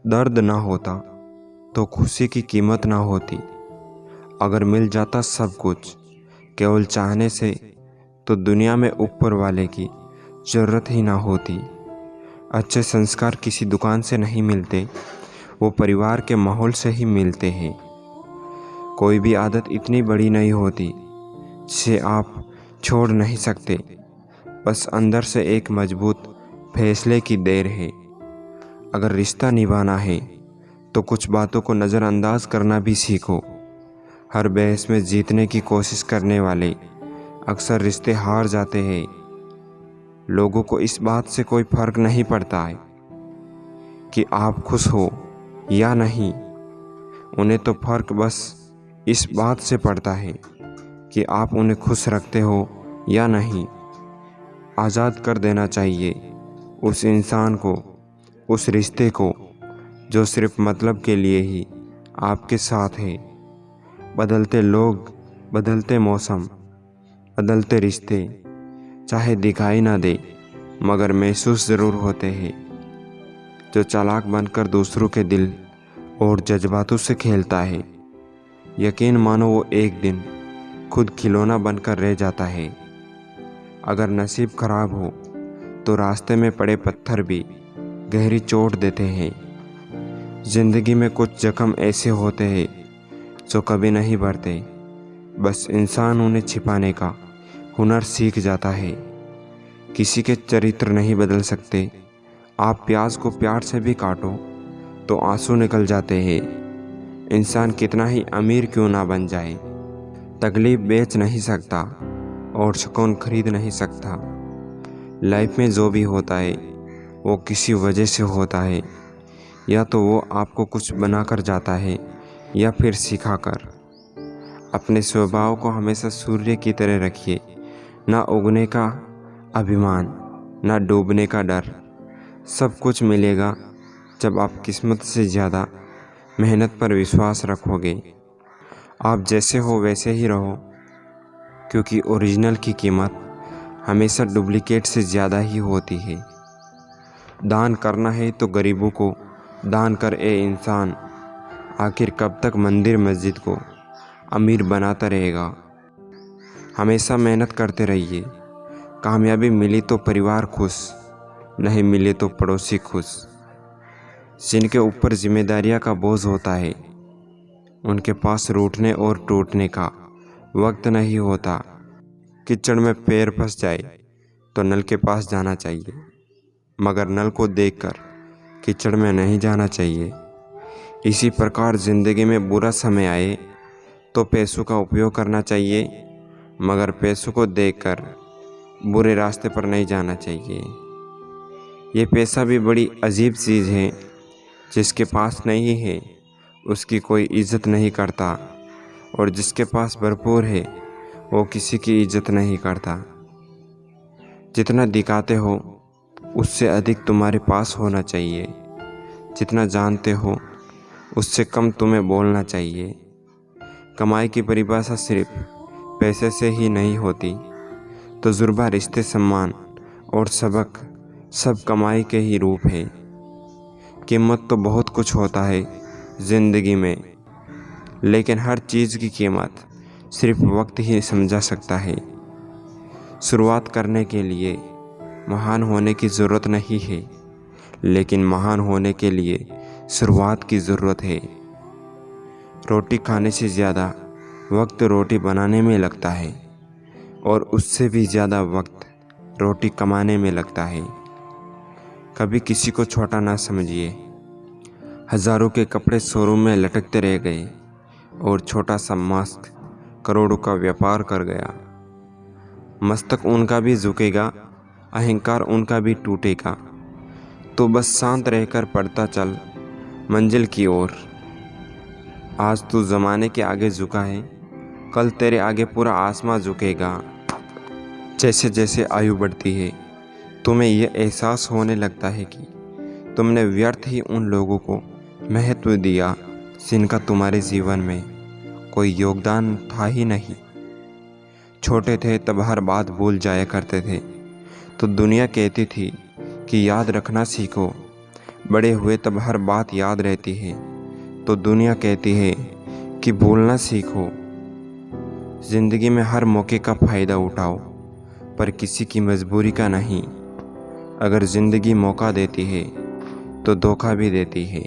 दर्द ना होता तो खुशी की कीमत ना होती। अगर मिल जाता सब कुछ केवल चाहने से तो दुनिया में ऊपर वाले की ज़रूरत ही ना होती। अच्छे संस्कार किसी दुकान से नहीं मिलते, वो परिवार के माहौल से ही मिलते हैं। कोई भी आदत इतनी बड़ी नहीं होती जिसे आप छोड़ नहीं सकते, बस अंदर से एक मजबूत फैसले की देर है। अगर रिश्ता निभाना है तो कुछ बातों को नज़रअंदाज करना भी सीखो। हर बहस में जीतने की कोशिश करने वाले अक्सर रिश्ते हार जाते हैं। लोगों को इस बात से कोई फ़र्क नहीं पड़ता है कि आप खुश हो या नहीं, उन्हें तो फ़र्क बस इस बात से पड़ता है कि आप उन्हें खुश रखते हो या नहीं। आज़ाद कर देना चाहिए उस इंसान को, उस रिश्ते को जो सिर्फ मतलब के लिए ही आपके साथ है। बदलते लोग, बदलते मौसम, बदलते रिश्ते चाहे दिखाई ना दे मगर महसूस ज़रूर होते हैं। जो चालाक बनकर दूसरों के दिल और जज्बातों से खेलता है, यकीन मानो वो एक दिन खुद खिलौना बनकर रह जाता है। अगर नसीब खराब हो तो रास्ते में पड़े पत्थर भी गहरी चोट देते हैं। ज़िंदगी में कुछ जख्म ऐसे होते हैं जो कभी नहीं भरते, बस इंसान उन्हें छिपाने का हुनर सीख जाता है। किसी के चरित्र नहीं बदल सकते। आप प्याज को प्यार से भी काटो तो आंसू निकल जाते हैं। इंसान कितना ही अमीर क्यों ना बन जाए, तकलीफ बेच नहीं सकता और सुकून खरीद नहीं सकता। लाइफ में जो भी होता है वो किसी वजह से होता है, या तो वो आपको कुछ बनाकर जाता है या फिर सिखाकर। अपने स्वभाव को हमेशा सूर्य की तरह रखिए, ना उगने का अभिमान, ना डूबने का डर। सब कुछ मिलेगा जब आप किस्मत से ज़्यादा मेहनत पर विश्वास रखोगे। आप जैसे हो वैसे ही रहो, क्योंकि ओरिजिनल की कीमत हमेशा डुप्लीकेट से ज़्यादा ही होती है। दान करना है तो गरीबों को दान कर ए इंसान, आखिर कब तक मंदिर मस्जिद को अमीर बनाता रहेगा। हमेशा मेहनत करते रहिए। कामयाबी मिली तो परिवार खुश, नहीं मिले तो पड़ोसी खुश। जिनके ऊपर जिम्मेदारियां का बोझ होता है उनके पास रूठने और टूटने का वक्त नहीं होता। कीचड़ में पैर फंस जाए तो नल के पास जाना चाहिए, मगर नल को देखकर कीचड़ में नहीं जाना चाहिए। इसी प्रकार ज़िंदगी में बुरा समय आए तो पैसों का उपयोग करना चाहिए, मगर पैसों को देखकर बुरे रास्ते पर नहीं जाना चाहिए। ये पैसा भी बड़ी अजीब चीज़ है, जिसके पास नहीं है उसकी कोई इज़्ज़त नहीं करता, और जिसके पास भरपूर है वो किसी की इज़्ज़त नहीं करता। जितना दिखाते हो उससे अधिक तुम्हारे पास होना चाहिए। जितना जानते हो उससे कम तुम्हें बोलना चाहिए। कमाई की परिभाषा सिर्फ पैसे से ही नहीं होती। तजुर्बा, रिश्ते, सम्मान और सबक सब कमाई के ही रूप है। कीमत तो बहुत कुछ होता है ज़िंदगी में, लेकिन हर चीज़ की कीमत सिर्फ वक्त ही समझा सकता है। शुरुआत करने के लिए महान होने की ज़रूरत नहीं है, लेकिन महान होने के लिए शुरुआत की ज़रूरत है। रोटी खाने से ज़्यादा वक्त रोटी बनाने में लगता है, और उससे भी ज़्यादा वक्त रोटी कमाने में लगता है। कभी किसी को छोटा ना समझिए। हज़ारों के कपड़े शोरूम में लटकते रह गए और छोटा सा मास्क करोड़ों का व्यापार कर गया। मस्तक उनका भी झुकेगा, अहंकार उनका भी टूटेगा। तो बस शांत रहकर पढ़ता चल मंजिल की ओर। आज तू ज़माने के आगे झुका है, कल तेरे आगे पूरा आसमां झुकेगा। जैसे जैसे आयु बढ़ती है तुम्हें यह एहसास होने लगता है कि तुमने व्यर्थ ही उन लोगों को महत्व दिया जिनका तुम्हारे जीवन में कोई योगदान था ही नहीं। छोटे थे तब हर बात भूल जाया करते थे, तो दुनिया कहती थी कि याद रखना सीखो। बड़े हुए तब हर बात याद रहती है तो दुनिया कहती है कि भूलना सीखो। ज़िंदगी में हर मौके का फ़ायदा उठाओ, पर किसी की मजबूरी का नहीं। अगर ज़िंदगी मौका देती है तो धोखा भी देती है।